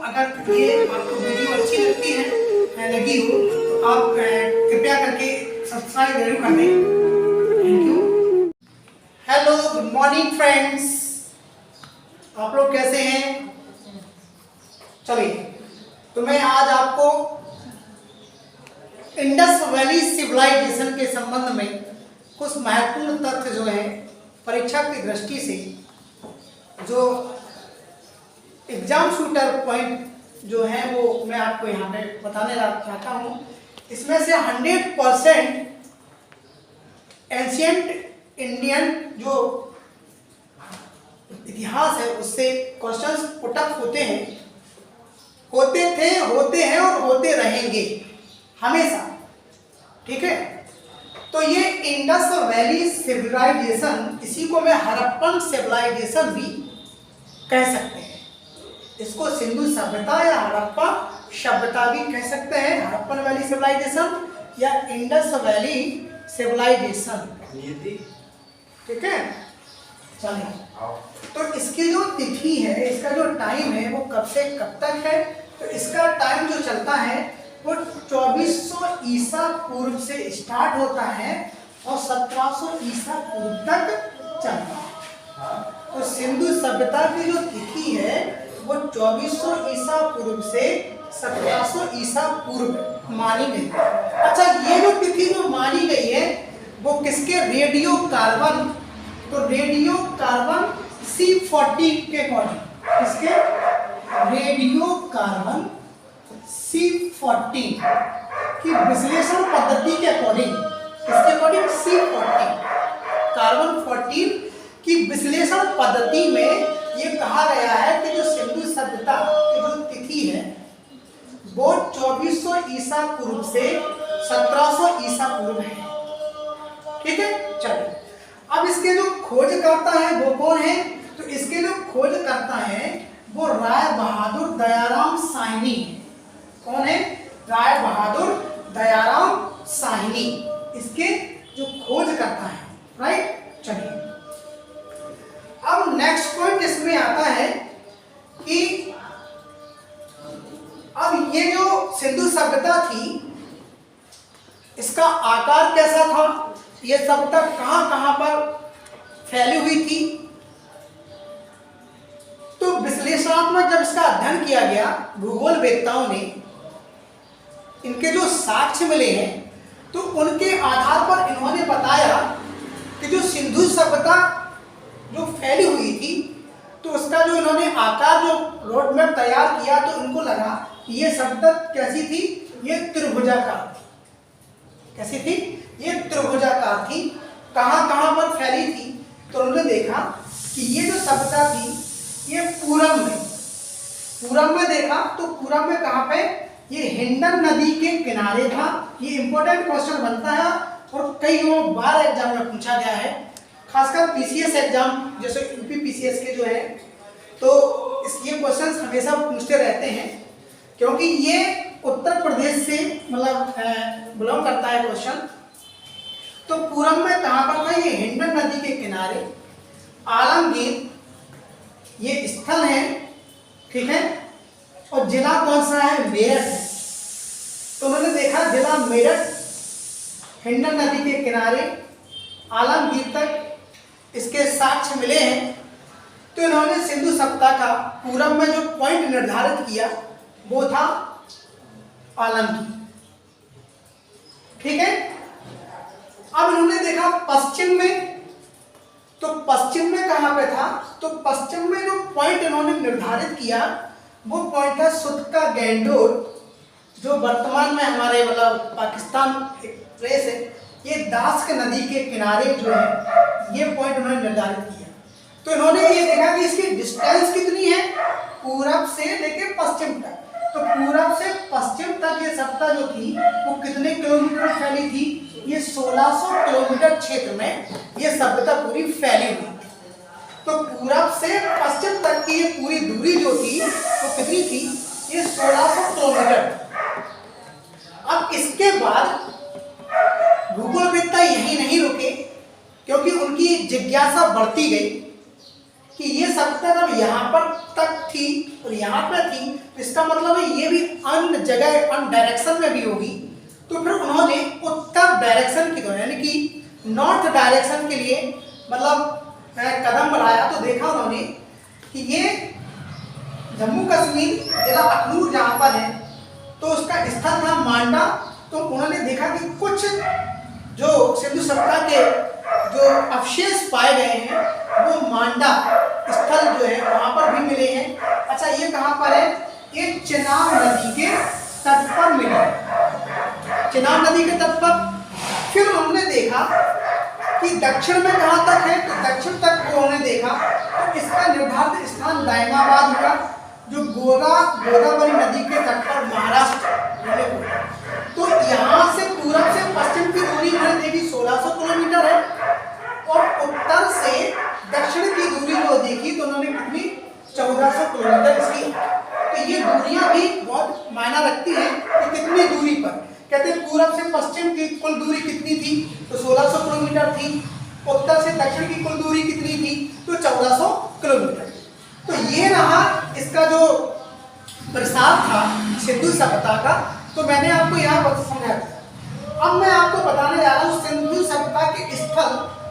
अगर ये आपको वीडियो अच्छी लगती है लगी हो तो आप कृपया करके सब्सक्राइब जरूर कर दें। Thank you. Hello, good morning friends, आप लोग कैसे हैं? चलिए, तो मैं आज आपको इंडस वैली सिविलाइजेशन के संबंध में कुछ महत्वपूर्ण तथ्य जो है परीक्षा की दृष्टि से, जो एग्जाम शूटर पॉइंट जो है वो मैं आपको यहाँ पे बताने चाहता हूँ। इसमें से 100% एंशिएंट इंडियन जो इतिहास है उससे क्वेश्चंस पुटअप होते हैं, होते थे, होते हैं और होते रहेंगे हमेशा। ठीक है, तो ये इंडस वैली सिविलाइजेशन, इसी को मैं हड़प्पन सिविलाइजेशन भी कह सकते हैं। इसको सिंधु सभ्यता या हड़प्पा सभ्यता भी कह सकते हैं, हड़प्पन वैली सिविलाइजेशन या इंडस वैली सिविलाइजेशन। ठीक है, चलिए, तो इसकी जो तिथि है, इसका जो टाइम है वो कब से कब तक है? तो इसका टाइम जो चलता है वो 2400 ईसा पूर्व से स्टार्ट होता है और 1700 ईसा पूर्व तक चलता है। तो सिंधु सभ्यता की जो तिथि है वो 2400 ईसा पूर्व से 1700 ईसा पूर्व मानी गई। अच्छा, ये जो तिथि जो मानी गई है वो किसके? Radio carbon. तो रेडियो कार्बन C40 के अकॉर्डिंग, किसके? रेडियो कार्बन C40 की विश्लेषण पद्धति के अकॉर्डिंग, किसके अकॉर्डिंग? C40 कार्बन 14 की विश्लेषण पद्धति में ये कहा गया है कि जो सिंधु सभ्यता की जो तिथि है वो 2400 ईसा पूर्व से 1700 ईसा पूर्व है। ठीक है, चलिए, अब इसके जो खोजकर्ता है वो कौन है? तो इसके जो खोजकर्ता है वो राय बहादुर दयाराम साहनी है। कौन है? राय बहादुर दयाराम साहनी इसके जो खोजकर्ता है। राइट, चलिए, अब नेक्स्ट पॉइंट इसमें आता है कि अब ये जो सिंधु सभ्यता थी इसका आकार कैसा था? ये सभ्यता कहां पर फैली हुई थी? तो विश्लेषणात्मक जब इसका अध्ययन किया गया भूगोलवेत्ताओं ने, इनके जो साक्ष्य मिले हैं तो उनके आधार पर इन्होंने बताया कि जो सिंधु सभ्यता जो फैली हुई थी तो उसका जो इन्होंने आकार जो रोड मैप तैयार किया तो उनको लगा कि ये सभ्यता कैसी थी? ये त्रिभुजाकार थी। कैसी थी? ये त्रिभुजाकार थी। कहां पर फैली थी? तो उन्होंने देखा कि ये जो सभ्यता थी ये पूरब में देखा तो पूरब में कहां पे? ये हिंडन नदी के किनारे था। ये इंपॉर्टेंट क्वेश्चन बनता है और कई बार एग्जाम में पूछा गया है, खासकर पीसीएस एग्जाम जैसे यूपी पीसीएस के जो है, तो ये क्वेश्चन हमेशा पूछते रहते हैं क्योंकि ये उत्तर प्रदेश से मतलब बिलोंग करता है क्वेश्चन। तो पूरब में कहां पर था? ये हिंडन नदी के किनारे आलमगीर ये स्थल है। ठीक है, और जिला कौन सा है? मेरठ है। तो उन्होंने देखा जिला मेरठ, हिंडन नदी के किनारे आलमगीर तक इसके साक्ष्य मिले हैं। तो इन्होंने सिंधु सभ्यता का पूरब में जो पॉइंट निर्धारित किया वो था आलमगीर। ठीक है, अब इन्होंने देखा पश्चिम में, तो पश्चिम में कहां पे था? तो पश्चिम में जो पॉइंट इन्होंने निर्धारित किया वो पॉइंट था सुत का गैंडोर, जो वर्तमान में हमारे मतलब पाकिस्तान एक प्लेस है। ये दास्क नदी के किनारे जो है ये पॉइंट उन्होंने निर्धारित किया। तो इन्होंने ये देखा कि इसकी डिस्टेंस कितनी है पूरब से लेके पश्चिम तक। तो पूरब से पश्चिम तक ये सभ्यता जो थी वो कितने किलोमीटर फैली थी? ये 1600 किलोमीटर क्षेत्र में ये सभ्यता पूरी फैली हुई। तो पूरब से पश्चिम तक की ये पूरी दूरी जो थी वो कितनी थी? ये 1600 किलोमीटर। अब इसके बाद भूगोलवेत्ता यही नहीं रुके क्योंकि उनकी जिज्ञासा बढ़ती गई कि ये सभ्यता जब यहाँ पर तक थी थी और यहाँ पे थी, तो इसका मतलब है ये भी अन्य जगह अन डायरेक्शन में भी होगी। तो फिर उन्होंने उत्तर डायरेक्शन की तरफ यानी कि नॉर्थ डायरेक्शन के लिए मतलब कदम बढ़ाया। तो देखा उन्होंने कि ये जम्मू कश्मीर जिला अखनूर जहाँ पर है तो उसका स्थल था मांडा। तो उन्होंने देखा कि कुछ जो सिंधु सभ्यता के जो अवशेष पाए गए हैं वो मांडा स्थल जो है वहाँ पर भी मिले हैं। अच्छा, ये कहाँ पर है? ये चिनाब नदी के तट पर मिले, चिनाब नदी के तट पर। फिर उन्होंने देखा कि दक्षिण में कहाँ तक है, तो दक्षिण तक उन्होंने देखा तो इसका निर्धारित स्थान दायमाबाद हुआ जो गोदावरी नदी के तट पर महाराष्ट्र। तो यहाँ से पूरब से पश्चिम की दूरी उन्होंने देखी 1600 किलोमीटर है और उत्तर से दक्षिण की दूरी जो देखी तो उन्होंने कितनी 1400 किलोमीटर इसकी। तो ये दूरियां भी बहुत मायना रखती हैं कि कितनी दूरी पर। कहते हैं पूरब से पश्चिम की कुल दूरी कितनी थी, तो 1600 किलोमीटर थी। उत्तर से दक्षिण की कुल दूरी कितनी थी, तो 1400 किलोमीटर। तो ये रहा इसका जो प्रसार था सिंधु सभ्यता का। तो मैंने आपको यहाँ पर समझाया। अब मैं आपको बताने जा रहा हूँ सिंधु सभ्यता के स्थल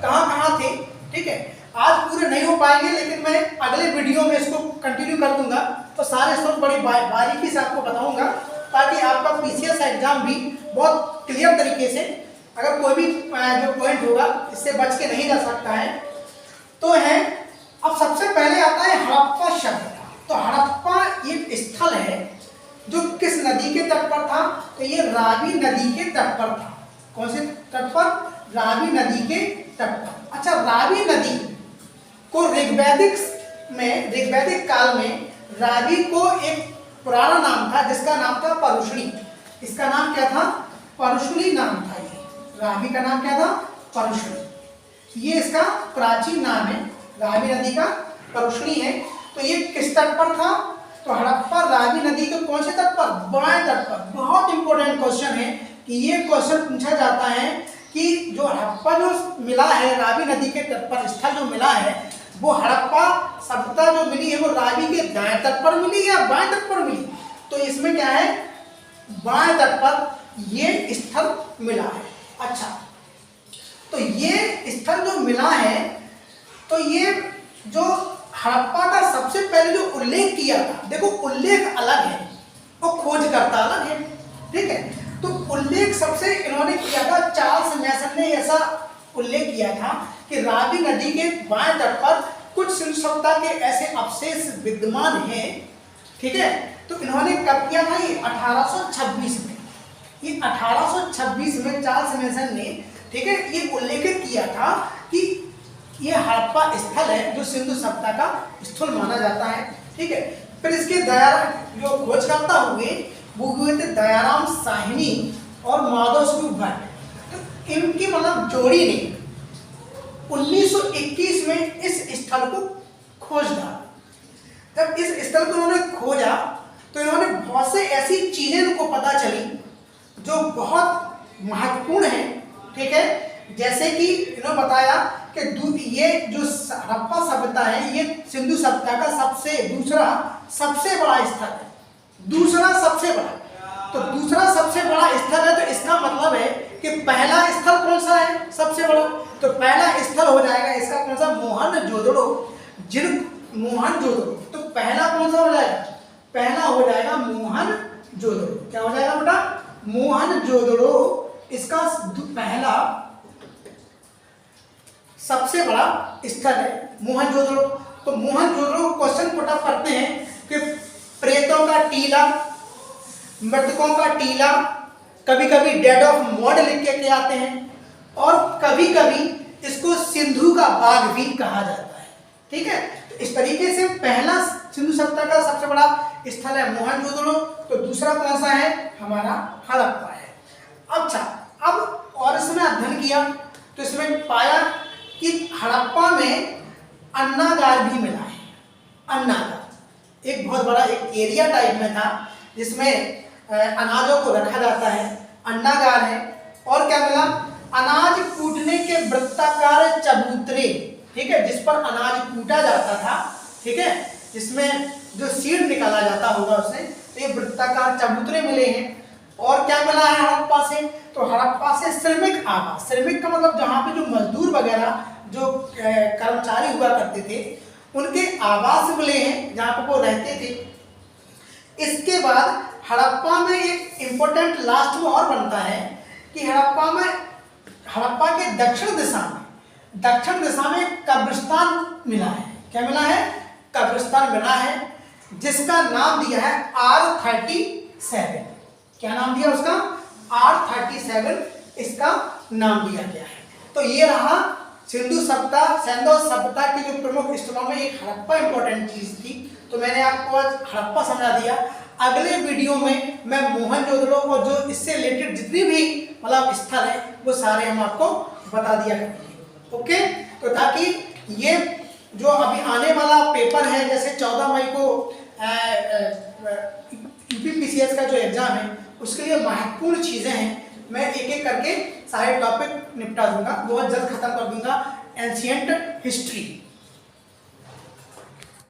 कहाँ कहाँ थे। ठीक है, आज पूरे नहीं हो पाएंगे लेकिन मैं अगले वीडियो में इसको कंटिन्यू कर दूंगा तो सारे स्थल बड़ी बारीकी से आपको बताऊंगा ताकि आपका पीसीएस एग्जाम भी बहुत क्लियर तरीके से, अगर कोई भी जो पॉइंट होगा इससे बच के नहीं जा सकता है तो है। अब सबसे पहले आता है हड़प्पा शब्द। तो हड़प्पा एक स्थल है जो किस नदी के तट पर था, तो ये रावी नदी के तट पर था। कौन से तट पर? रावी नदी के तट पर। अच्छा, रावी नदी को ऋग्वैदिक काल में रावी को एक पुराना नाम था जिसका नाम था परुष्णी। इसका नाम क्या था? परुष्णी नाम था। ये रावी का नाम क्या था? परुष्णी। ये इसका प्राचीन नाम है, रावी नदी का परुष्णी है। तो ये किस तट पर था? तो हड़प्पा रावी नदी के कौन से तट पर? बाएं तट पर। बहुत इंपॉर्टेंट क्वेश्चन है कि ये क्वेश्चन पूछा जाता है कि जो हड़प्पा जो मिला है रावी नदी के तट पर स्थल जो मिला है वो हड़प्पा सभ्यता जो मिली है वो रावी के दाएं तट पर मिली या बाएं तट पर मिली? तो इसमें क्या है? बाएं तट पर ये स्थल मिला है। अच्छा, तो ये स्थल जो मिला है तो ये जो हड़प्पा का सबसे पहले जो उल्लेख किया था, देखो उल्लेख अलग है और खोजकर्ता अलग है। ठीक है, तो उल्लेख सबसे इन्होंने किया था, चार्ल्स मैसन ने ऐसा उल्लेख किया था कि रावी नदी के बाएं तट पर कुछ सिंधु सभ्यता के ऐसे अवशेष विद्यमान हैं। ठीक है, तो इन्होंने कब किया था? ये 1826 में। ये 1826 में चार्ल्स मैसन ने, ठीक है, ये उल्लेखित किया था कि ये हड़प्पा स्थल है जो सिंधु सभ्यता का स्थल माना जाता है। ठीक है, फिर इसके जो खोजकर्ता हुए वो हुए थे दयाराम साहनी और माधव स्वरूप भट्ट। तो इनकी मतलब जोड़ी ने 1921 में इस स्थल को खोज डाला। जब इस स्थल को उन्होंने खोजा तो इन्होंने बहुत से ऐसी चीजें इनको पता चली जो बहुत महत्वपूर्ण है। ठीक है, जैसे कि इन्होंने बताया कि ये जो हड़प्पा सभ्यता है ये सिंधु सभ्यता का दूसरा सबसे बड़ा स्थल है। दूसरा सबसे बड़ा, तो दूसरा सबसे बड़ा स्थल है तो इसका मतलब है कि पहला स्थल कौन सा है? सबसे बड़ा। तो पहला स्थल हो जाएगा इसका कौन सा? मोहनजोदड़ो। मोहनजोदड़ो। तो पहला कौन सा हो जाएगा? पहला हो जाएगा मोहनजोदड़ो। क्या हो जाएगा बेटा? मोहनजोदड़ो इसका पहला सबसे बड़ा स्थल है मोहनजोदड़ो। तो मोहनजोदड़ो क्वेश्चन पुट अप करते हैं कि प्रेतों का टीला, मृतकों का टीला, कभी कभी डेड ऑफ मॉड लिख के आते हैं और कभी कभी इसको सिंधु का बाग भी कहा जाता है। ठीक है, तो इस तरीके से पहला सिंधु सभ्यता का सबसे बड़ा स्थल है मोहनजोदड़ो। तो दूसरा कौन सा है? हमारा हड़प्पा है। अच्छा, अब और इसमें अध्ययन किया तो इसमें पाया कि हड़प्पा में अन्नागार भी मिला है। अन्नागार एक बहुत बड़ा एक एरिया टाइप में था जिसमें अनाजों को रखा जाता है। अन्नागार है। और क्या मिला? अनाज कूटने के वृत्ताकार चबूतरे। ठीक है, जिस पर अनाज कूटा जाता था। ठीक है, जिसमें जो सीड निकाला जाता होगा उससे। तो ये वृत्ताकार चबूतरे मिले हैं। और क्या मिला है हड़प्पा से? तो हड़प्पा से श्रमिक आवास। श्रमिक का मतलब जहाँ पे जो मजदूर वगैरह जो कर्मचारी हुआ करते थे उनके आवास मिले हैं जहाँ पे वो रहते थे। इसके बाद हड़प्पा में एक इम्पोर्टेंट लास्ट में और बनता है कि हड़प्पा के दक्षिण दिशा में कब्रिस्तान मिला है। क्या मिला है? कब्रिस्तान मिला है, जिसका नाम दिया है R37। क्या नाम दिया उसका? R37 इसका नाम दिया गया है। तो ये रहा सिंधु सभ्यता की जो प्रमुख स्थलों में एक हड़प्पा इंपॉर्टेंट चीज थी। तो मैंने आपको आज हड़प्पा समझा दिया। अगले वीडियो में मैं मोहनजोदड़ो और जो इससे रिलेटेड जितनी भी मतलब स्थल है वो सारे हम आपको बता दिया करेंगे। ओके, तो ताकि ये जो अभी आने वाला पेपर है, जैसे 14 मई को यूपीपीसीएस का जो एग्जाम है उसके लिए महत्वपूर्ण चीजें हैं, मैं एक एक करके सारे टॉपिक निपटा दूंगा, बहुत जल्द खत्म कर दूंगा। Ancient history